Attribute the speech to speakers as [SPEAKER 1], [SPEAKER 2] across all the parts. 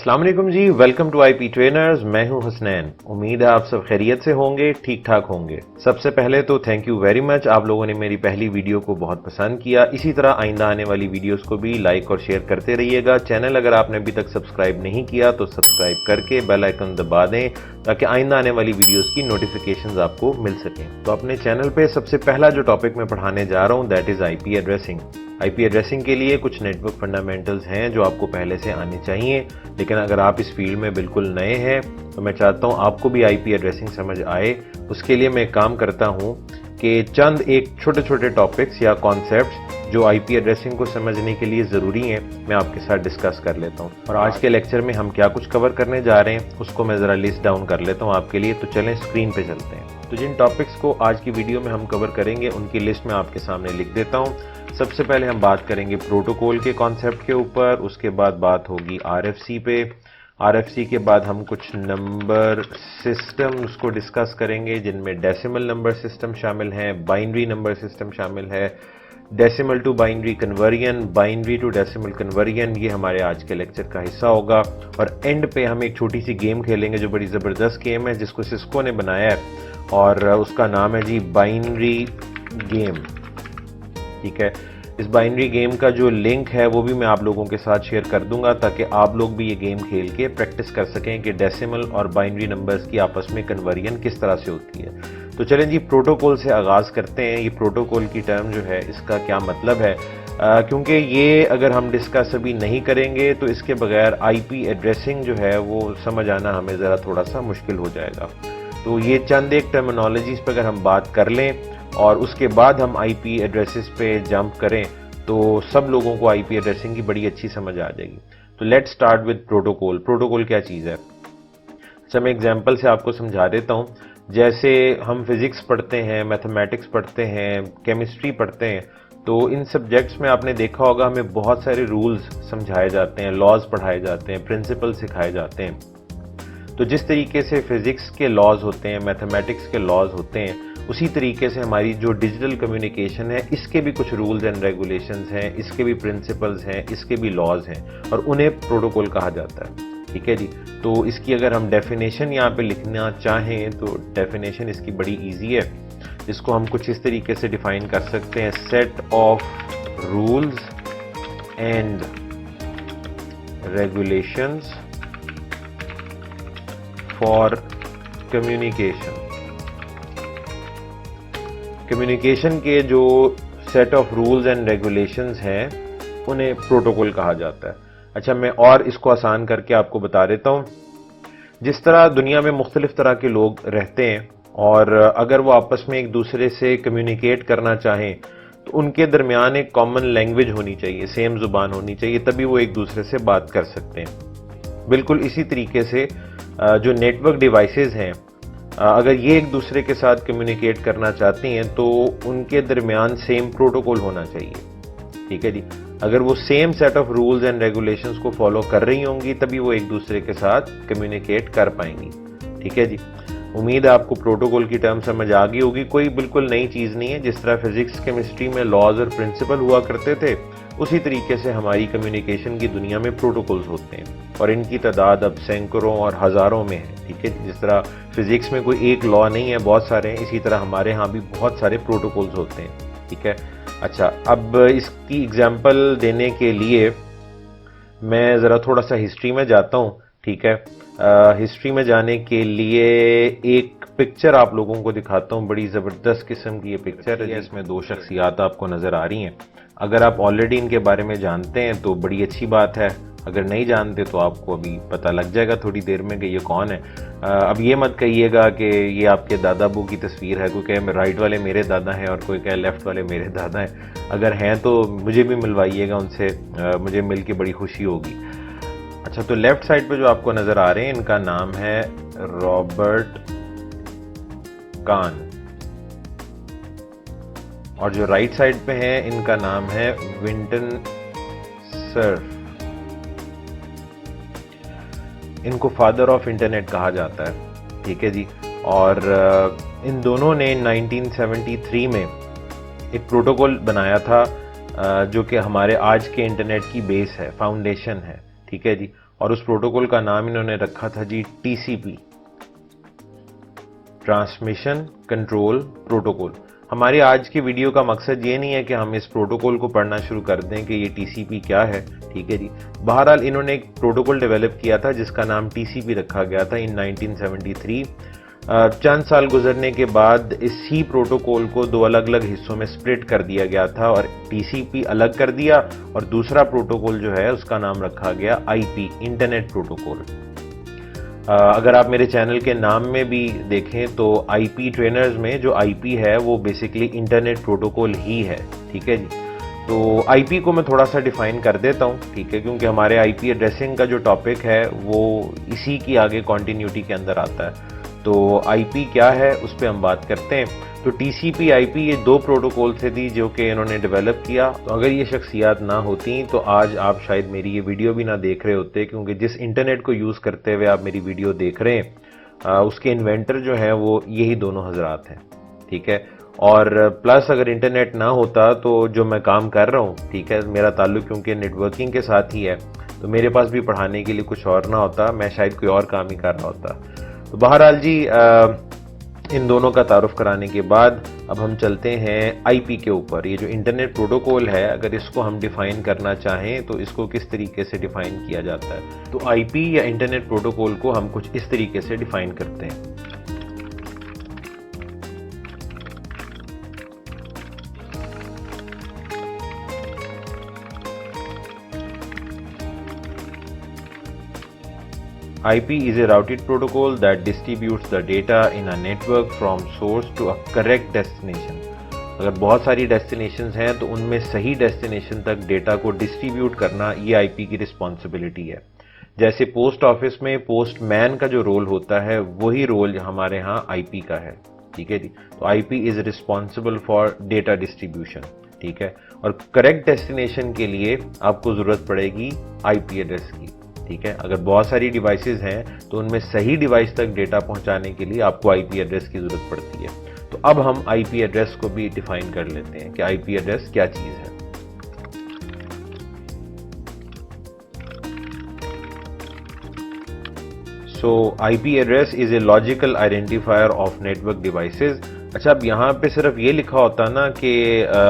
[SPEAKER 1] अस्सलाम वालेकुम जी, welcome to IP trainers. मैं हूं हसनैन। उम्मीद है आप सब खैरियत से होंगे, ठीक ठाक होंगे। सबसे पहले तो थैंक यू वेरी मच, आप लोगों ने मेरी पहली वीडियो को बहुत पसंद किया। इसी तरह आइंदा आने वाली वीडियोस को भी लाइक और शेयर करते रहिएगा। चैनल अगर आपने अभी तक सब्सक्राइब नहीं किया तो सब्सक्राइब करके बेल आइकन दबा दें ताकि आइंदा आने वाली वीडियोस की नोटिफिकेशंस आपको मिल सकें। तो अपने चैनल पे सबसे पहला जो टॉपिक मैं पढ़ाने जा रहा हूं that is IP addressing. IP addressing के लिए कुछ नेटवर्क फंडामेंटल्स हैं जो आपको पहले से आने चाहिए, लेकिन अगर आप इस फील्ड में बिल्कुल नए हैं तो मैं चाहता हूं आपको भी आईपी एड्रेसिंग समझ आए। उसके लिए मैं काम करता हूं कि चंद एक छोटे छोटे टॉपिक्स या कॉन्सेप्ट्स जो आईपी एड्रेसिंग को समझने के लिए ज़रूरी हैं मैं आपके साथ डिस्कस कर लेता हूं। और आज के लेक्चर में हम क्या कुछ कवर करने जा रहे हैं उसको मैं ज़रा लिस्ट डाउन कर लेता हूं आपके लिए। तो चलें स्क्रीन पे चलते हैं। तो जिन टॉपिक्स को आज की वीडियो में हम कवर करेंगे उनकी लिस्ट मैं आपके सामने लिख देता हूं। सबसे पहले हम बात करेंगे प्रोटोकॉल के कॉन्सेप्ट के ऊपर, उसके बाद बात होगी आरएफसी पे। आरएफसी के बाद हम कुछ नंबर सिस्टम्स को डिस्कस करेंगे जिनमें डेसिमल नंबर सिस्टम शामिल हैं, बाइनरी नंबर सिस्टम शामिल है, decimal to binary conversion, binary to decimal conversion, ये हमारे आज के लेक्चर का हिस्सा होगा। और एंड पे हम एक छोटी सी गेम खेलेंगे जो बड़ी ज़बरदस्त गेम है जिसको सिस्को ने बनाया है और उसका नाम है जी बाइनरी गेम। ठीक है, इस बाइनरी गेम का जो लिंक है वो भी मैं आप लोगों के साथ शेयर कर दूंगा ताकि आप लोग भी ये गेम खेल के प्रैक्टिस कर सकें कि डेसिमल और बाइनरी नंबर्स की आपस में कन्वर्जन किस तरह से होती है। तो चलें जी प्रोटोकॉल से आगाज करते हैं। ये प्रोटोकॉल की टर्म जो है इसका क्या मतलब है, क्योंकि ये अगर हम डिस्कस अभी नहीं करेंगे तो इसके बगैर आईपी एड्रेसिंग जो है वो समझ आना हमें ज़रा थोड़ा सा मुश्किल हो जाएगा। तो ये चंद एक टर्मिनोलॉजीज पर अगर हम बात कर लें और उसके बाद हम आईपी एड्रेसेस पे जंप करें तो सब लोगों को आईपी एड्रेसिंग की बड़ी अच्छी समझ आ जाएगी। तो let's start with protocol. Protocol क्या चीज़ है? अच्छा, मैं एग्जांपल से आपको समझा देता हूँ। जैसे हम फिजिक्स पढ़ते हैं, मैथमेटिक्स पढ़ते हैं, केमिस्ट्री पढ़ते हैं, तो इन सब्जेक्ट्स में आपने देखा होगा हमें बहुत सारे रूल्स समझाए जाते हैं, लॉज पढ़ाए जाते हैं, प्रिंसिपल सिखाए जाते हैं। तो जिस तरीके से फिजिक्स के लॉज होते हैं, मैथमेटिक्स के लॉज होते हैं, उसी तरीके से हमारी जो डिजिटल कम्युनिकेशन है इसके भी कुछ रूल्स एंड रेगुलेशंस हैं, इसके भी प्रिंसिपल्स हैं, इसके भी लॉज हैं और उन्हें प्रोटोकॉल कहा जाता है। ठीक है जी। तो इसकी अगर हम डेफिनेशन यहाँ पे लिखना चाहें तो डेफिनेशन इसकी बड़ी इजी है। इसको हम कुछ इस तरीके से डिफाइन कर सकते हैं, set of rules and regulations for communication. Communication के जो set of rules and regulations हैं उन्हें प्रोटोकॉल कहा जाता है। अच्छा, मैं और इसको आसान करके आपको बता देता हूं। जिस तरह दुनिया में मुख्तलिफ तरह के लोग रहते हैं और अगर वो आपस में एक दूसरे से कम्युनिकेट करना चाहें तो उनके दरमियान एक कॉमन लैंग्वेज होनी चाहिए, सेम जुबान होनी चाहिए, तभी वो एक दूसरे से बात कर सकते हैं। बिल्कुल इसी तरीके से जो नेटवर्क डिवाइसेस हैं अगर ये एक दूसरे के साथ कम्युनिकेट करना चाहती हैं तो उनके दरमियान सेम प्रोटोकॉल होना चाहिए। ठीक है जी। अगर वो same set of rules and regulations को फॉलो कर रही होंगी तभी वो एक दूसरे के साथ कम्युनिकेट कर पाएंगी। ठीक है जी। उम्मीद है आपको प्रोटोकॉल की टर्म समझ आ गई होगी। कोई बिल्कुल नई चीज़ नहीं है। जिस तरह फिजिक्स केमिस्ट्री में लॉज और प्रिंसिपल हुआ करते थे उसी तरीके से हमारी कम्युनिकेशन की दुनिया में प्रोटोकॉल्स होते हैं और इनकी तादाद अब सैकड़ों और हज़ारों में है। ठीक है। जिस तरह फिजिक्स में कोई एक लॉ नहीं है, बहुत सारे हैं, इसी तरह हमारे यहाँ भी बहुत सारे प्रोटोकॉल्स होते हैं। ठीक है। अच्छा, अब इसकी एग्जांपल देने के लिए मैं ज़रा थोड़ा सा हिस्ट्री में जाता हूँ। ठीक है। हिस्ट्री में जाने के लिए एक पिक्चर आप लोगों को दिखाता हूँ। बड़ी ज़बरदस्त किस्म की ये पिक्चर है जिसमें दो शख्सियात आपको नज़र आ रही हैं। अगर आप ऑलरेडी इनके बारे में जानते हैं तो बड़ी अच्छी बात है, अगर नहीं जानते तो आपको अभी पता लग जाएगा थोड़ी देर में कि ये कौन है। अब ये मत कहिएगा कि ये आपके दादा अबू की तस्वीर है, कोई कहे राइट वाले मेरे दादा हैं और कोई कहे लेफ्ट वाले मेरे दादा हैं। अगर हैं तो मुझे भी मिलवाइएगा उनसे, मुझे मिल के बड़ी खुशी होगी। अच्छा, तो लेफ्ट साइड पे जो आपको नज़र आ रहे हैं इनका नाम है रॉबर्ट कान और जो राइट साइड पे हैं इनका नाम है विंटन सर्फ। इनको फादर ऑफ इंटरनेट कहा जाता है। ठीक है जी। और इन दोनों ने 1973 में एक प्रोटोकॉल बनाया था जो कि हमारे आज के इंटरनेट की बेस है, फाउंडेशन है। ठीक है जी। और उस प्रोटोकॉल का नाम इन्होंने रखा था जी टीसीपी, ट्रांसमिशन कंट्रोल प्रोटोकॉल। हमारी आज की वीडियो का मकसद ये नहीं है कि हम इस प्रोटोकॉल को पढ़ना शुरू कर दें कि ये टीसीपी क्या है, ठीक है जी। बहरहाल इन्होंने एक प्रोटोकॉल डेवलप किया था जिसका नाम टीसीपी रखा गया था इन 1973। चंद साल गुजरने के बाद इसी प्रोटोकॉल को दो अलग अलग हिस्सों में स्प्लिट कर दिया गया था और टीसीपी अलग कर दिया और दूसरा प्रोटोकॉल जो है उसका नाम रखा गया आईपी, इंटरनेट प्रोटोकॉल। अगर आप मेरे चैनल के नाम में भी देखें तो आईपी ट्रेनर्स में जो आईपी है वो बेसिकली इंटरनेट प्रोटोकॉल ही है, ठीक है जी। तो आईपी को मैं थोड़ा सा डिफाइन कर देता हूँ, ठीक है, क्योंकि हमारे आईपी एड्रेसिंग का जो टॉपिक है वो इसी की आगे कॉन्टिन्यूटी के अंदर आता है। तो आईपी क्या है उस पर हम बात करते हैं। तो टीसीपी आईपी ये दो प्रोटोकॉल थे थी जो कि इन्होंने डेवलप किया। तो अगर ये शख्सियात ना होती तो आज आप शायद मेरी ये वीडियो भी ना देख रहे होते, क्योंकि जिस इंटरनेट को यूज़ करते हुए आप मेरी वीडियो देख रहे हैं उसके इन्वेंटर जो हैं वो यही दोनों हजरात हैं, ठीक है। और प्लस अगर इंटरनेट ना होता तो जो मैं काम कर रहा हूँ, ठीक है, मेरा ताल्लुक क्योंकि नेटवर्किंग के साथ ही है, तो मेरे पास भी पढ़ाने के लिए कुछ और ना होता, मैं शायद कोई और काम ही कर रहा होता। तो बहरहाल जी इन दोनों का तारुफ कराने के बाद अब हम चलते हैं आईपी के ऊपर। ये जो इंटरनेट प्रोटोकॉल है अगर इसको हम डिफाइन करना चाहें तो इसको किस तरीके से डिफाइन किया जाता है। तो आईपी या इंटरनेट प्रोटोकॉल को हम कुछ इस तरीके से डिफाइन करते हैं। IP is a routed protocol that distributes the data in a network from source to a correct destination। अगर बहुत सारी डेस्टिनेशंस हैं तो उनमें सही डेस्टिनेशन तक डेटा को डिस्ट्रीब्यूट करना ये आईपी की रिस्पॉन्सिबिलिटी है। जैसे पोस्ट ऑफिस में पोस्टमैन का जो रोल होता है वही रोल हमारे यहाँ आईपी का है, ठीक है जी। तो IP is responsible for data distribution, ठीक है। और करेक्ट डेस्टिनेशन के लिए आपको जरूरत पड़ेगी आईपी एड्रेस की, ठीक है। अगर बहुत सारी डिवाइसेस हैं तो उनमें सही डिवाइस तक डेटा पहुंचाने के लिए आपको आईपी एड्रेस की जरूरत पड़ती है। तो अब हम आईपी एड्रेस को भी डिफाइन कर लेते हैं कि आईपी एड्रेस क्या चीज है। सो IP address is a logical identifier of network devices. अच्छा, अब यहाँ पे सिर्फ ये लिखा होता ना कि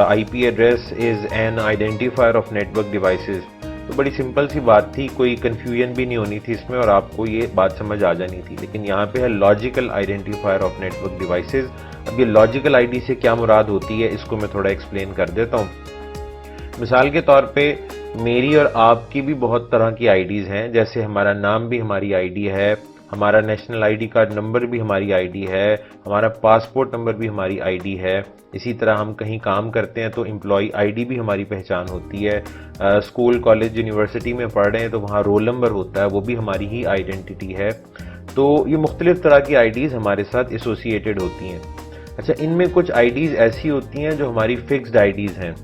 [SPEAKER 1] IP address is an identifier of network devices तो बड़ी सिंपल सी बात थी, कोई कंफ्यूजन भी नहीं होनी थी इसमें और आपको ये बात समझ आ जानी थी। लेकिन यहाँ पे है logical identifier of network devices. अब ये लॉजिकल आईडी से क्या मुराद होती है इसको मैं थोड़ा एक्सप्लेन कर देता हूँ। मिसाल के तौर पे मेरी और आपकी भी बहुत तरह की आईडीज हैं, जैसे हमारा नाम भी हमारी आईडी है, हमारा नेशनल आईडी कार्ड नंबर भी हमारी आईडी है, हमारा पासपोर्ट नंबर भी हमारी आईडी है। इसी तरह हम कहीं काम करते हैं तो एम्प्लॉय आईडी भी हमारी पहचान होती है। स्कूल कॉलेज यूनिवर्सिटी में पढ़ रहे हैं तो वहाँ रोल नंबर होता है, वो भी हमारी ही आइडेंटिटी है। तो ये मुख्तलिफ तरह की आईडीज हमारे साथ एसोसिएटेड होती हैं। अच्छा, इनमें कुछ आईडीज ऐसी होती हैं जो हमारी फिक्स्ड आईडीज हैं,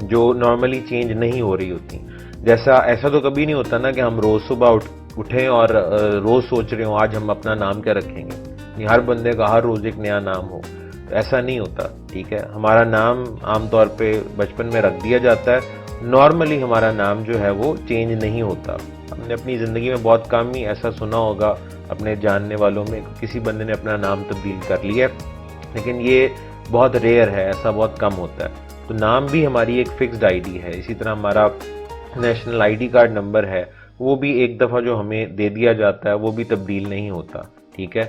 [SPEAKER 1] जो नॉर्मली चेंज नहीं हो रही होती। जैसा ऐसा तो कभी नहीं होता ना कि हम रोज सुबह उठें और रोज सोच रहे हो आज हम अपना नाम क्या रखेंगे, नहीं, हर बंदे का हर रोज एक नया नाम हो, तो ऐसा नहीं होता, ठीक है। हमारा नाम आमतौर पे बचपन में रख दिया जाता है, नॉर्मली हमारा नाम जो है वो चेंज नहीं होता। हमने अपनी ज़िंदगी में बहुत कम ही ऐसा सुना होगा अपने जानने वालों में किसी बंदे ने अपना नाम तब्दील कर लिया, लेकिन ये बहुत रेयर है, ऐसा बहुत कम होता है। तो नाम भी हमारी एक फिक्स्ड आईडी है। इसी तरह हमारा नेशनल आईडी कार्ड नंबर है, वो भी एक दफ़ा जो हमें दे दिया जाता है वो भी तब्दील नहीं होता, ठीक है।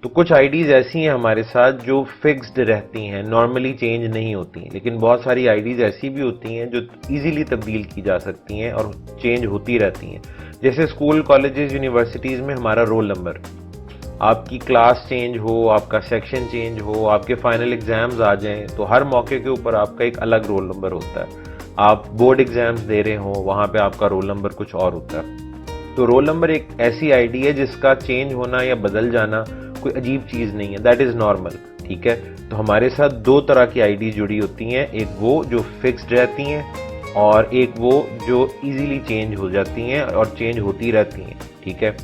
[SPEAKER 1] तो कुछ आईडीज ऐसी हैं हमारे साथ जो फिक्स्ड रहती हैं, नॉर्मली चेंज नहीं होती, लेकिन बहुत सारी आईडीज ऐसी भी होती हैं जो इजीली तब्दील की जा सकती हैं और चेंज होती रहती हैं। जैसे स्कूल कॉलेजेस यूनिवर्सिटीज़ में हमारा रोल नंबर, आपकी क्लास चेंज हो, आपका सेक्शन चेंज हो, आपके फाइनल एग्जाम्स आ जाएं तो हर मौके के ऊपर आपका एक अलग रोल नंबर होता है। आप बोर्ड एग्जाम्स दे रहे हो, वहाँ पे आपका रोल नंबर कुछ और होता है। तो रोल नंबर एक ऐसी आईडी है जिसका चेंज होना या बदल जाना कोई अजीब चीज़ नहीं है, दैट इज़ नॉर्मल, ठीक है। तो हमारे साथ दो तरह की आईडी जुड़ी होती हैं, एक वो जो फिक्स्ड रहती हैं और एक वो जो इजीली चेंज हो जाती हैं और चेंज होती रहती हैं, ठीक है।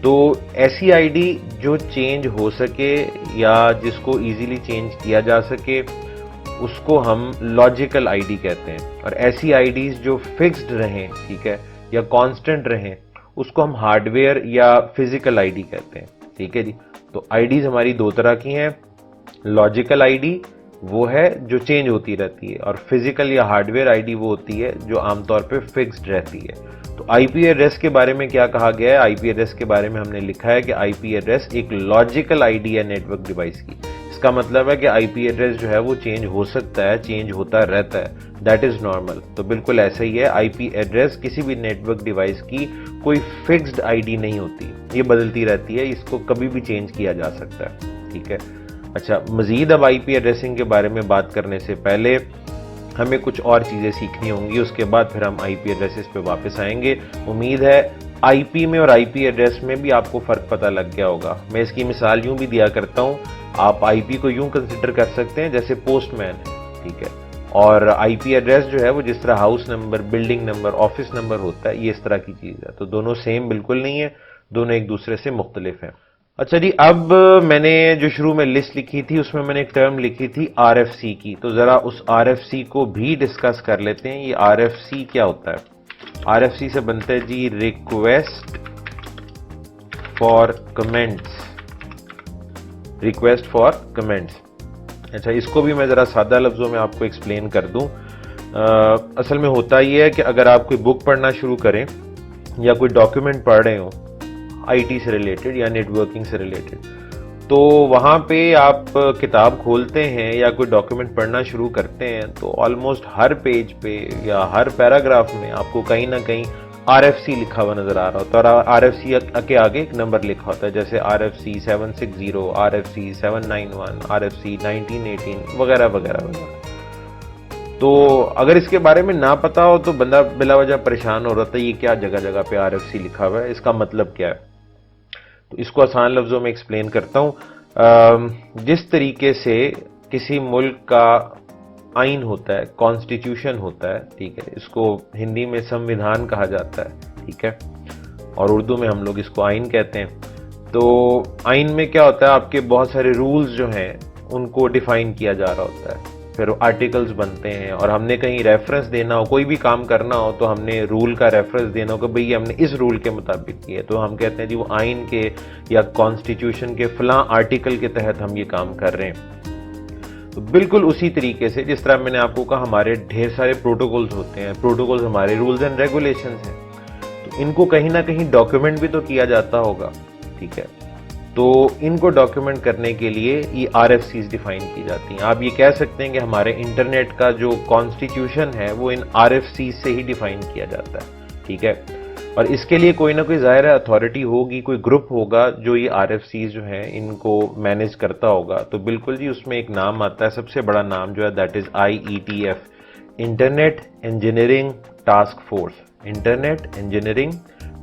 [SPEAKER 1] तो ऐसी आईडी जो चेंज हो सके या जिसको इजीली चेंज किया जा सके उसको हम लॉजिकल आईडी कहते हैं। और ऐसी आईडीज जो फिक्स्ड रहें, ठीक है, या कांस्टेंट रहें, उसको हम हार्डवेयर या फिजिकल आईडी कहते हैं। ठीक है जी। तो आईडीज हमारी दो तरह की हैं। लॉजिकल आईडी वो है जो चेंज होती रहती है, और फिजिकल या हार्डवेयर आईडी वो होती है जो आमतौर पे फिक्स्ड रहती है। तो आईपी एड्रेस के बारे में क्या कहा गया है? आईपी एड्रेस के बारे में हमने लिखा है कि आईपी एड्रेस एक लॉजिकल आईडी है नेटवर्क डिवाइस की। इसका मतलब है कि आईपी एड्रेस जो है वो चेंज हो सकता है, चेंज होता रहता है, दैट इज नॉर्मल। तो बिल्कुल ऐसा ही है, आईपी एड्रेस किसी भी नेटवर्क डिवाइस की कोई फिक्स्ड आईडी नहीं होती, ये बदलती रहती है, इसको कभी भी चेंज किया जा सकता है। ठीक है। अच्छा, मजीद अब आईपी एड्रेसिंग के बारे में बात करने से पहले हमें कुछ और चीजें सीखनी होंगी, उसके बाद फिर हम आईपी एड्रेसेस पे वापस आएंगे। उम्मीद है आईपी में और आईपी एड्रेस में भी आपको फर्क पता लग गया होगा। मैं इसकी मिसाल यूं भी दिया करता हूं, आप आईपी को यूं कंसिडर कर सकते हैं जैसे पोस्टमैन है। ठीक है। और आईपी एड्रेस जो है वो जिस तरह house number, building number, office number होता है, ये इस तरह की चीज है। तो दोनों सेम बिल्कुल नहीं है, दोनों एक दूसरे से मुख्तलिफ हैं। अच्छा जी, अब मैंने जो शुरू में लिस्ट लिखी थी उसमें मैंने एक टर्म लिखी थी आरएफसी की, तो जरा उस आरएफसी को भी डिस्कस कर लेते हैं। ये आरएफसी क्या होता है? आरएफसी से बनता है जी request for comments, request for comments. अच्छा, इसको भी मैं जरा सादा लफ्जों में आपको एक्सप्लेन कर दूं। असल में होता ये है कि अगर आप कोई बुक पढ़ना शुरू करें या कोई डॉक्यूमेंट पढ़ रहे हो आईटी से रिलेटेड या नेटवर्किंग से रिलेटेड, तो वहां पे आप किताब खोलते हैं या कोई डॉक्यूमेंट पढ़ना शुरू करते हैं तो ऑलमोस्ट हर पेज पे या हर पैराग्राफ में आपको कहीं ना कहीं आरएफसी लिखा हुआ नजर आ रहा होता है, और आरएफसी के आगे एक नंबर लिखा होता है, जैसे आरएफसी 760, आरएफसी 791, आरएफसी 1918 वगैरह वगैरह वगैरह। तो अगर इसके बारे में ना पता हो तो बंदा बिला वजह परेशान हो रहा था, ये क्या जगह जगह पे आरएफसी लिखा हुआ है, इसका मतलब क्या है? तो इसको आसान लफ्जों में एक्सप्लेन करता हूं। जिस तरीके से किसी मुल्क का आइन होता है, कॉन्स्टिट्यूशन होता है, ठीक है, इसको हिंदी में संविधान कहा जाता है, ठीक है, और उर्दू में हम लोग इसको आइन कहते हैं। तो आइन में क्या होता है, आपके बहुत सारे रूल्स जो हैं उनको डिफाइन किया जा रहा होता है, फिर आर्टिकल्स बनते हैं, और हमने कहीं रेफरेंस देना हो, कोई भी काम करना हो तो हमने रूल का रेफरेंस देना हो कि भई हमने इस रूल के मुताबिक किया, तो हम कहते हैं जी वो आइन के या कॉन्स्टिट्यूशन के फलां आर्टिकल के तहत हम ये काम कर रहे हैं। तो बिल्कुल उसी तरीके से जिस तरह मैंने आपको कहा हमारे ढेर सारे प्रोटोकॉल्स होते हैं, प्रोटोकॉल्स हमारे रूल्स एंड रेगुलेशंस हैं, तो इनको कहीं ना कहीं डॉक्यूमेंट भी तो किया जाता होगा, ठीक है। तो इनको डॉक्यूमेंट करने के लिए ये आरएफसीज डिफाइन की जाती हैं। आप ये कह सकते हैं कि हमारे इंटरनेट का जो कॉन्स्टिट्यूशन है वो इन आरएफसीज से ही डिफाइन किया जाता है, ठीक है। और इसके लिए कोई ना कोई ज़ाहिर अथॉरिटी होगी, कोई ग्रुप होगा जो ये आरएफसीज जो हैं इनको मैनेज करता होगा। तो बिल्कुल जी, उसमें एक नाम आता है, सबसे बड़ा नाम जो है that is IETF, internet engineering task force, internet engineering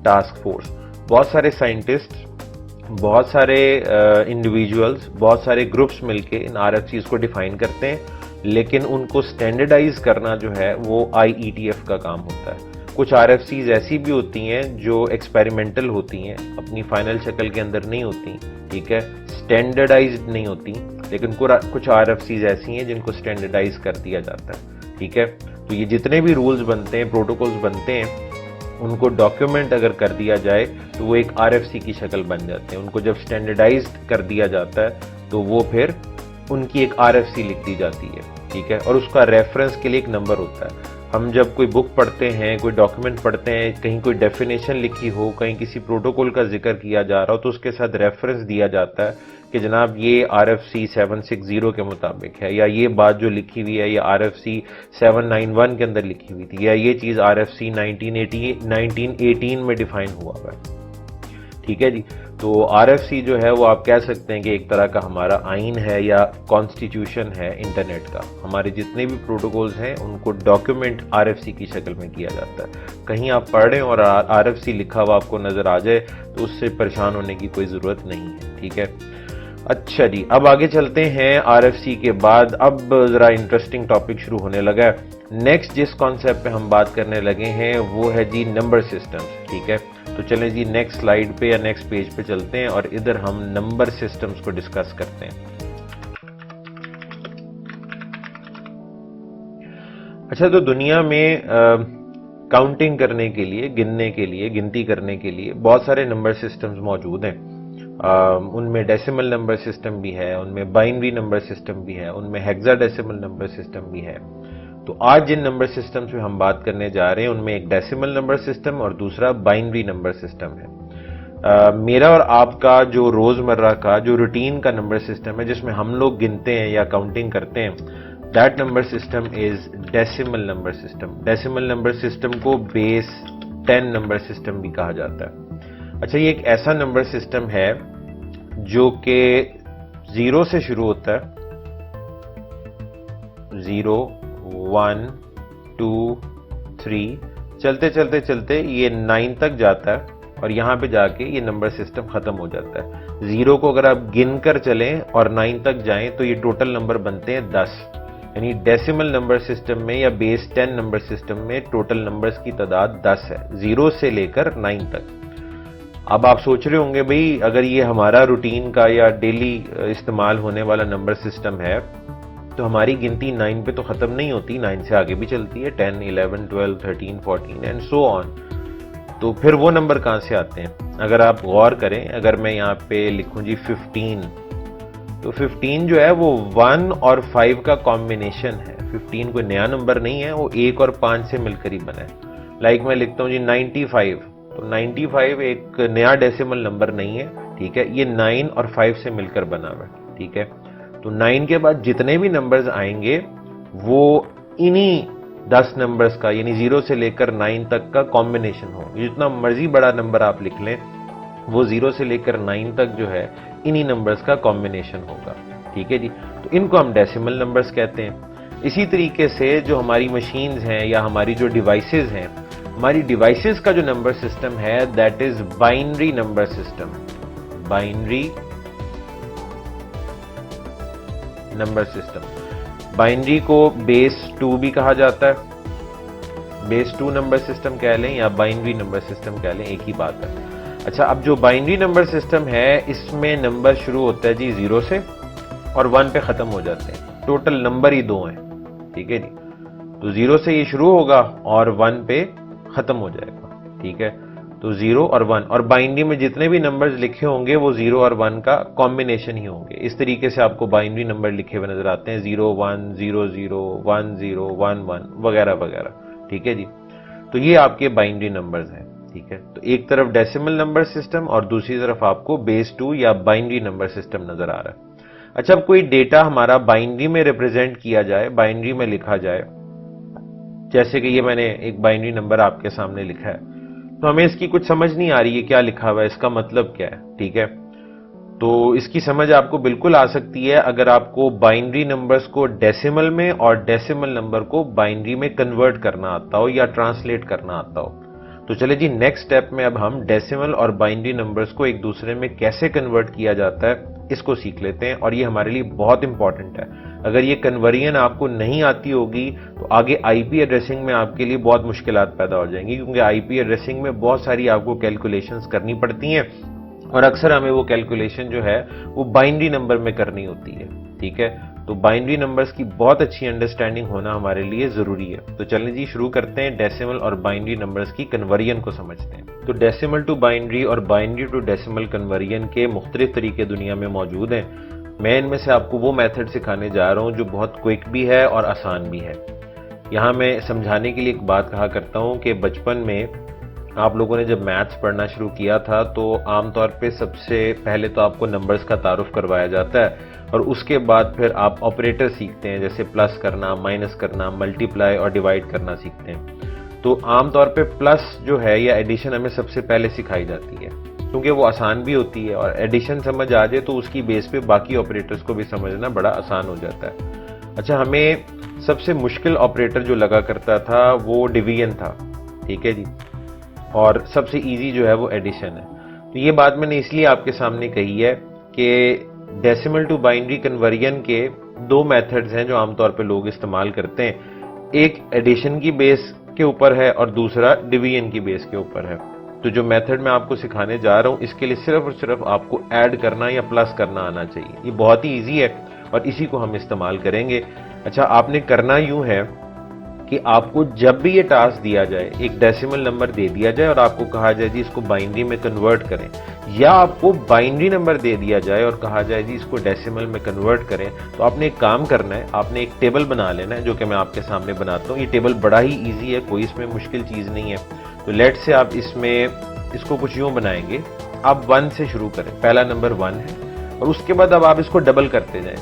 [SPEAKER 1] task force. बहुत सारे साइंटिस्ट, बहुत सारे इंडिविजुअल्स, बहुत सारे ग्रुप्स मिलके इन आरएफसीज को डिफाइन करते हैं, लेकिन उनको स्टैंडर्डाइज करना जो है वो IETF का काम होता है। कुछ आरएफसीज ऐसी भी होती हैं जो एक्सपेरिमेंटल होती हैं, अपनी फाइनल शक्ल के अंदर नहीं होती, ठीक है, स्टैंडर्डाइज्ड नहीं होती, लेकिन कुछ आरएफसीज ऐसी हैं जिनको स्टैंडर्डाइज कर दिया जाता है, ठीक है। तो ये जितने भी रूल्स बनते हैं, प्रोटोकॉल्स बनते हैं, उनको डॉक्यूमेंट अगर कर दिया जाए तो वो एक आरएफसी की शक्ल बन जाते हैं। उनको जब स्टैंडर्डाइज्ड कर दिया जाता है तो वो फिर उनकी एक आरएफसी लिख दी जाती है, ठीक है, और उसका रेफरेंस के लिए एक नंबर होता है। हम जब कोई बुक पढ़ते हैं, कोई डॉक्यूमेंट पढ़ते हैं, कहीं कोई डेफिनेशन लिखी हो, कहीं किसी प्रोटोकॉल का जिक्र किया जा रहा हो, तो उसके साथ रेफरेंस दिया जाता है कि जनाब ये RFC 760 के मुताबिक है, या ये बात जो लिखी हुई है ये RFC 791 के अंदर लिखी हुई थी, या ये चीज़ RFC 1918 में डिफाइन हुआ है, ठीक है जी। तो RFC जो है वो आप कह सकते हैं कि एक तरह का हमारा आइन है या कॉन्स्टिट्यूशन है इंटरनेट का। हमारे जितने भी प्रोटोकॉल्स हैं उनको डॉक्यूमेंट RFC की शक्ल में किया जाता है। कहीं आप पढ़ रहे हैं और RFC लिखा हुआ आपको नजर आ जाए तो उससे परेशान होने की कोई ज़रूरत नहीं है, ठीक है। अच्छा जी, अब आगे चलते हैं। RFC के बाद अब ज़रा इंटरेस्टिंग टॉपिक शुरू होने लगा है। नेक्स्ट जिस कॉन्सेप्ट पे हम बात करने लगे हैं वो है जी नंबर सिस्टम्स, ठीक है। तो चलें जी नेक्स्ट स्लाइड पे या नेक्स्ट पेज पे चलते हैं और इधर हम नंबर सिस्टम्स को डिस्कस करते हैं। अच्छा, तो दुनिया में काउंटिंग करने के लिए, गिनने के लिए, गिनती करने के लिए बहुत सारे नंबर सिस्टम्स मौजूद हैं। उनमें डेसिमल नंबर सिस्टम भी है, उनमें बाइनरी नंबर सिस्टम भी है, उनमें हेक्साडेसिमल नंबर सिस्टम भी है। तो आज जिन नंबर सिस्टम्स पे हम बात करने जा रहे हैं उनमें एक डेसिमल नंबर सिस्टम और दूसरा बाइनरी नंबर सिस्टम है। मेरा और आपका जो रोजमर्रा का जो रूटीन का नंबर सिस्टम है जिसमें हम लोग गिनते हैं या काउंटिंग करते हैं, that number system is decimal number system. Decimal number system को बेस 10 नंबर सिस्टम भी कहा जाता है। अच्छा, ये एक ऐसा नंबर सिस्टम है जो कि 0 से शुरू होता है, 0, 1, 2, 3, चलते चलते चलते ये 9 तक जाता है और यहां पे जाके ये नंबर सिस्टम खत्म हो जाता है। 0 को अगर आप गिन कर चलें और 9 तक जाएं तो ये टोटल नंबर बनते हैं 10। यानी डेसिमल नंबर सिस्टम में या बेस 10 नंबर सिस्टम में टोटल नंबर्स की तादाद 10 है, 0 से लेकर 9 तक। अब आप सोच रहे होंगे भाई, अगर ये हमारा रूटीन का या डेली इस्तेमाल होने वाला नंबर सिस्टम है तो हमारी गिनती 9 पे तो खत्म नहीं होती, 9 से आगे भी चलती है, 10, 11, 12, 13, 14 एंड सो ऑन। तो फिर वो नंबर कहां से आते हैं? अगर आप गौर करें, अगर मैं यहां पे लिखूं जी 15, तो 15 जो है वो 1 और 5 का कॉम्बिनेशन है। 15 कोई नया नंबर नहीं है, वो 1 और 5 से मिलकर ही बना है। लाइक मैं लिखता हूं जी 95, तो 95 एक नया डेसिमल नंबर नहीं है, ठीक है, ये 9 और 5 से मिलकर बना हुआ है, ठीक है। तो 9 के बाद जितने भी नंबर्स आएंगे वो इन्हीं 10 नंबर्स का, यानी 0 से लेकर 9 तक का कॉम्बिनेशन हो। जितना मर्जी बड़ा नंबर आप लिख लें, वो 0 से लेकर 9 तक जो है इन्हीं नंबर्स का कॉम्बिनेशन होगा, ठीक है जी। तो इनको हम डेसिमल नंबर्स कहते हैं। इसी तरीके से जो हमारी मशीन्स हैं या हमारी जो डिवाइसेस हैं, हमारी डिवाइसेस का जो नंबर सिस्टम है that is binary number system. Binary number system, binary को बेस 2 भी कहा जाता है। बेस 2 नंबर सिस्टम कह लें या बाइनरी नंबर सिस्टम कह लें, एक ही बात है। अच्छा, अब जो बाइनरी नंबर सिस्टम है इसमें नंबर शुरू होता है जी 0 से और 1 पे खत्म हो जाते हैं। टोटल नंबर ही 2 हैं, ठीक है जी। तो 0 से ये शुरू होगा और 1 पे खत्म हो जाएगा, ठीक है। तो 0 और 1, और बाइनरी में जितने भी नंबर्स लिखे होंगे वो 0 और 1 का कॉम्बिनेशन ही होंगे। इस तरीके से आपको बाइनरी नंबर लिखे हुए नजर आते हैं, 0 1 0 0 1 0 1 1 वगैरह वगैरह, ठीक है जी। तो ये आपके बाइनरी नंबर्स हैं, ठीक है। तो एक तरफ डेसिमल नंबर सिस्टम और दूसरी तरफ आपको बेस 2 या बाइनरी नंबर सिस्टम नजर आ रहा है। अच्छा, अब कोई डेटा हमारा बाइनरी में रिप्रेजेंट किया जाए, बाइनरी में लिखा जाए, जैसे कि ये मैंने एक बाइनरी नंबर आपके सामने लिखा है, तो हमें इसकी कुछ समझ नहीं आ रही है क्या लिखा हुआ है, इसका मतलब क्या है, ठीक है। तो इसकी समझ आपको बिल्कुल आ सकती है अगर आपको बाइनरी नंबर्स को डेसिमल में और डेसिमल नंबर को बाइनरी में कन्वर्ट करना आता हो या ट्रांसलेट करना आता हो। तो चले जी, नेक्स्ट स्टेप में अब हम डेसिमल और बाइनरी नंबर्स को एक दूसरे में कैसे कन्वर्ट किया जाता है इसको सीख लेते हैं, और ये हमारे लिए बहुत इंपॉर्टेंट है। अगर ये कन्वर्जन आपको नहीं आती होगी तो आगे आईपी एड्रेसिंग में आपके लिए बहुत मुश्किलात पैदा हो जाएंगी, क्योंकि आईपी एड्रेसिंग में बहुत सारी आपको कैलकुलेशंस करनी पड़ती हैं और अक्सर हमें वो कैलकुलेशन जो है वो बाइनरी नंबर में करनी होती है, ठीक है। तो बाइनरी नंबर्स की बहुत अच्छी अंडरस्टैंडिंग होना हमारे लिए जरूरी है। तो चलिए जी, शुरू करते हैं डेसिमल और बाइनरी नंबर्स की कन्वर्जन को समझते हैं। तो डेसिमल टू बाइनरी और बाइनरी टू डेसिमल कन्वर्जन के मुख्तलिफ तरीके दुनिया में मौजूद हैं। मैं इनमें से आपको वो मेथड सिखाने जा रहा हूं जो बहुत क्विक भी है और आसान भी है। यहां मैं समझाने के लिए एक बात कहा करता हूं कि बचपन में आप लोगों ने जब मैथ्स पढ़ना शुरू किया था तो आमतौर पे सबसे पहले तो आपको नंबर्स का तारुफ करवाया जाता है और उसके बाद फिर आप ऑपरेटर सीखते हैं, जैसे प्लस करना, माइनस करना, मल्टीप्लाई और डिवाइड करना सीखते हैं। तो आमतौर पे प्लस जो है या एडिशन हमें सबसे पहले सिखाई जाती है, क्योंकि वो आसान भी होती है और एडिशन समझ आ जाए तो उसकी बेस पे बाकी ऑपरेटर्स को भी समझना बड़ा आसान हो जाता है। अच्छा, हमें सबसे मुश्किल ऑपरेटर जो लगा करता था वो डिवीजन था, ठीक है जी, और सबसे इजी जो है वो एडिशन है। तो ये बात मैंने इसलिए आपके सामने कही है कि डेसिमल टू बाइनरी कन्वर्जन के दो मेथड्स हैं जो आमतौर पे लोग इस्तेमाल करते हैं। एक एडिशन की बेस के ऊपर है और दूसरा डिवीजन की बेस के ऊपर है। तो जो मेथड मैं आपको सिखाने जा रहा हूं इसके लिए सिर्फ और सिर्फ आपको ऐड करना या प्लस करना आना चाहिए। ये बहुत ही ईजी है और इसी को हम इस्तेमाल करेंगे। अच्छा, आपने करना यूं है कि आपको जब भी ये टास्क दिया जाए, एक डेसिमल नंबर दे दिया जाए और आपको कहा जाए जी इसको बाइनरी में कन्वर्ट करें, या आपको बाइनरी नंबर दे दिया जाए और कहा जाए जी इसको डेसिमल में कन्वर्ट करें, तो आपने एक काम करना है, आपने एक टेबल बना लेना है, जो कि मैं आपके सामने बनाता हूँ। ये टेबल बड़ा ही ईजी है, कोई इसमें मुश्किल चीज नहीं है। तो लेट से आप इसको कुछ यूं बनाएंगे, आप 1 से शुरू करें, पहला नंबर 1 है, और उसके बाद अब आप इसको डबल करते जाएं।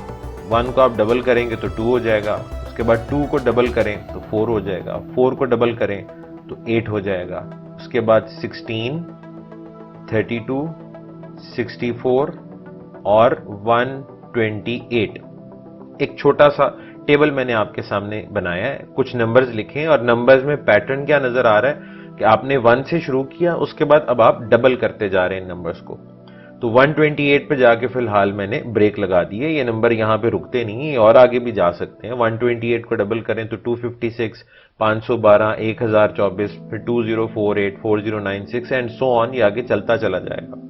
[SPEAKER 1] 1 को आप डबल करेंगे तो 2 हो जाएगा, उसके बाद 2 को डबल करें तो 4 हो जाएगा, 4 को डबल करें तो 8 हो जाएगा, उसके बाद 16, 32, 64 और 128। एक छोटा सा टेबल मैंने आपके सामने बनाया है, कुछ नंबर्स लिखे और नंबर्स में पैटर्न क्या नजर आ रहा है कि आपने 1 से शुरू किया, उसके बाद अब आप डबल करते जा रहे हैं नंबर्स को। तो 128 पे जाके फिलहाल मैंने ब्रेक लगा दी है, ये नंबर यहां पे रुकते नहीं है और आगे भी जा सकते हैं। 128 को डबल करें तो 256, 512, 1024, फिर 2048, 4096 एंड सो ऑन, ये आगे चलता चला जाएगा।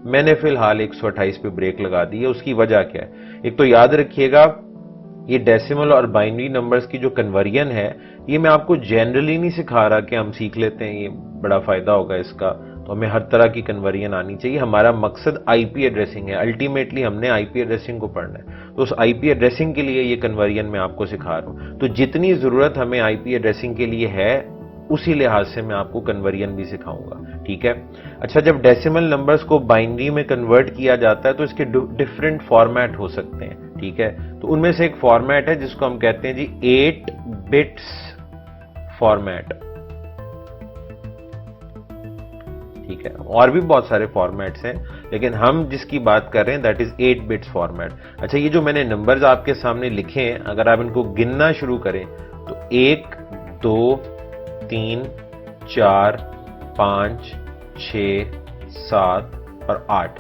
[SPEAKER 1] मैंने फिलहाल 128 पे ब्रेक लगा दी है। उसकी वजह क्या है? एक तो याद रखिएगा, ये डेसिमल और बाइनरी नंबर्स की जो कन्वर्जन है, ये मैं आपको जनरली नहीं सिखा रहा कि हम सीख लेते हैं, ये बड़ा फायदा होगा इसका। तो हमें हर तरह की कन्वर्जन आनी चाहिए। हमारा मकसद आईपी एड्रेसिंग है, अल्टीमेटली हमने आईपी एड्रेसिंग को पढ़ना है। तो उस आईपी एड्रेसिंग के लिए ये कन्वर्जन मैं आपको सिखा रहा हूं। तो जितनी जरूरत हमें आईपी एड्रेसिंग के लिए है, उसी लिहाज से मैं आपको कन्वर्जन भी सिखाऊंगा, ठीक है। अच्छा, जब डेसिमल नंबर्स को बाइनरी में कन्वर्ट किया जाता है तो इसके डिफरेंट फॉर्मेट हो सकते हैं, ठीक है। तो उनमें से एक फॉर्मेट है जिसको हम कहते हैं जी 8 बिट्स फॉर्मेट, ठीक है। और भी बहुत सारे फॉर्मेट्स हैं, लेकिन हम जिसकी बात कर रहे हैं दैट इज 8 बिट्स फॉर्मेट। अच्छा, ये जो मैंने नंबर्स आपके सामने लिखे हैं, अगर आप इनको गिनना शुरू करें तो 1, 2, 3, 4, 5, 6, 7 और 8।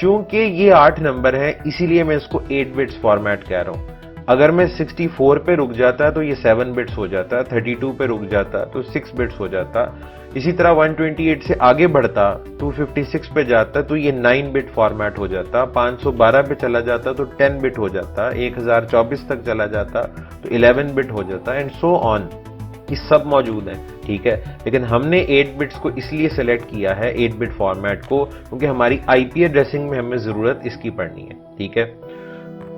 [SPEAKER 1] चूंकि ये 8 नंबर है, इसीलिए मैं इसको 8 बिट्स फॉर्मेट कह रहा हूं। अगर मैं 64 पे रुक जाता है तो ये 7 बिट्स हो जाता, 32 पे रुक जाता तो 6 बिट्स हो जाता, इसी तरह 128 से आगे बढ़ता 256 पे जाता तो ये 9 बिट फॉर्मेट हो जाता, 512 पे चला जाता तो 10 बिट हो जाता, 1024 तक चला जाता तो 11 बिट हो जाता एंड सो ऑन। ये सब मौजूद है, ठीक है। लेकिन हमने 8 बिट्स को इसलिए सेलेक्ट किया है, 8 बिट फॉर्मेट को, क्योंकि हमारी आईपी एड्रेसिंग में हमें जरूरत इसकी पड़नी है, ठीक है।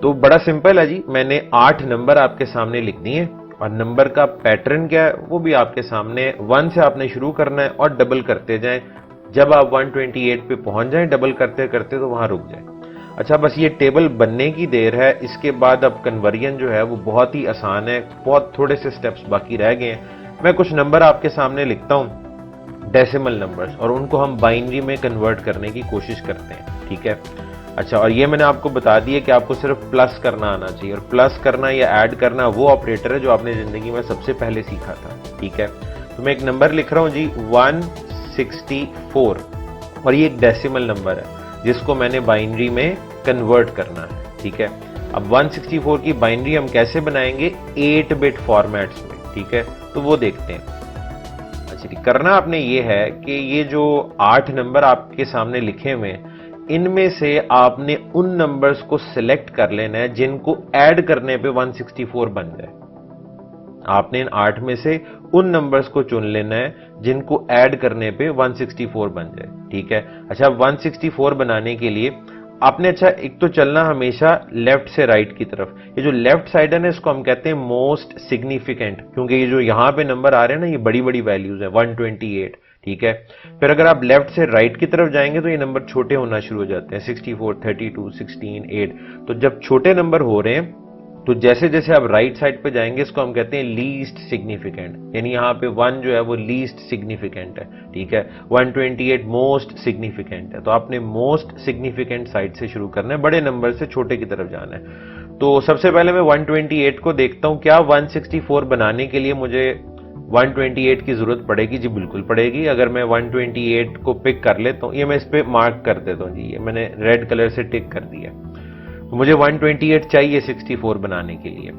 [SPEAKER 1] तो बड़ा सिंपल है जी, मैंने 8 नंबर आपके सामने लिख दिए और नंबर का पैटर्न क्या है वो भी आपके सामने। 1 से आपने शुरू करना है और डबल करते जाएं। जब आप 128 पे पहुंच जाएं डबल करते करते तो वहां रुक जाएं। अच्छा, बस ये टेबल बनने की देर है, इसके बाद अब कन्वर्जन जो है वो बहुत ही आसान है, बहुत थोड़े से स्टेप्स बाकी रह गए हैं। मैं कुछ नंबर आपके सामने लिखता हूं, डेसिमल नंबर्स, और उनको हम बाइनरी में कन्वर्ट करने की कोशिश करते हैं, ठीक है। अच्छा, और ये मैंने आपको बता दिया कि आपको सिर्फ प्लस करना आना चाहिए, और प्लस करना या ऐड करना वो ऑपरेटर है जो आपने जिंदगी में सबसे पहले सीखा था, ठीक है। तो मैं एक नंबर लिख रहा हूं जी 164, और ये एक डेसिमल नंबर है जिसको मैंने बाइनरी में कन्वर्ट करना है, ठीक है। अब 164 की बाइनरी हम कैसे बनाएंगे? 8 बिट फॉर्मेट्स में, ठीक है। तो वो देखते हैं। अच्छा, करना आपने ये है कि ये जो 8 नंबर आपके सामने लिखे हुए हैं, इनमें से आपने उन नंबर्स को सिलेक्ट कर लेना है जिनको ऐड करने पे 164 बन जाए। आपने इन 8 में से उन नंबर्स को चुन लेना है जिनको ऐड करने पे 164 बन जाए, ठीक है। अच्छा, 164 बनाने के लिए आपने, अच्छा, एक तो चलना हमेशा लेफ्ट से राइट की तरफ। ये जो लेफ्ट साइड है ना, इसको हम कहते हैं मोस्ट सिग्निफिकेंट, क्योंकि ये जो यहां पे नंबर आ रहे हैं ना, ये बड़ी बड़ी वैल्यूज है, 128, ठीक है। फिर अगर आप लेफ्ट से राइट की तरफ जाएंगे तो ये नंबर छोटे होना शुरू हो जाते हैं, 64, 32, 16, 8। तो जब छोटे नंबर हो रहे हैं तो जैसे जैसे आप राइट साइड पे जाएंगे, इसको हम कहते हैं लीस्ट सिग्निफिकेंट, यानी यहाँ पे 1 जो है वो लीस्ट सिग्निफिकेंट है, ठीक है। 128 मोस्ट सिग्निफिकेंट है, तो आपने मोस्ट सिग्निफिकेंट साइड से शुरू करना है, बड़े नंबर से छोटे की तरफ जाना है। तो सबसे पहले मैं 128 को देखता हूं, क्या 164 बनाने के लिए मुझे 128 की जरूरत पड़ेगी? जी बिल्कुल पड़ेगी। अगर मैं 128 को पिक कर लेता हूं, ये मैं इस पे मार्क कर देता हूं जी, ये मैंने रेड कलर से टिक कर दिया। तो मुझे 128 चाहिए 64 बनाने के लिए,